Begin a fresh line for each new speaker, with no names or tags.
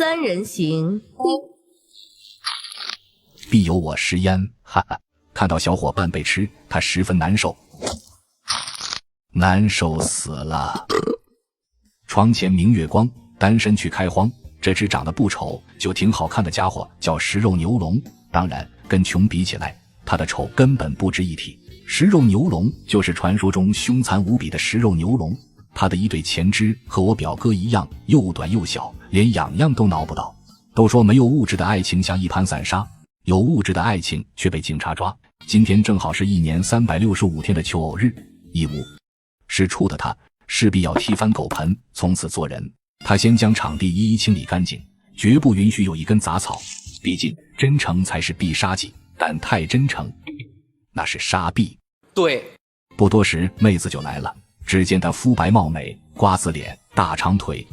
三人行，
必有我食焉，哈哈。看到小伙伴被吃，他十分难受，难受死了。床前明月光，单身去开荒。这只长得不丑就挺好看的家伙叫食肉牛龙，当然跟穷比起来，他的丑根本不值一提。食肉牛龙就是传说中凶残无比的食肉牛龙，他的一对前肢和我表哥一样又短又小，连痒痒都挠不到。都说没有物质的爱情像一盘散沙，有物质的爱情却被警察抓。今天正好是1年365天的求偶日，义务是处的他势必要踢翻狗盆，从此做人。他先将场地一一清理干净，绝不允许有一根杂草，毕竟真诚才是必杀技，但太真诚那是杀必。
对，
不多时妹子就来了，只见她肤白貌美，瓜子脸，大长腿，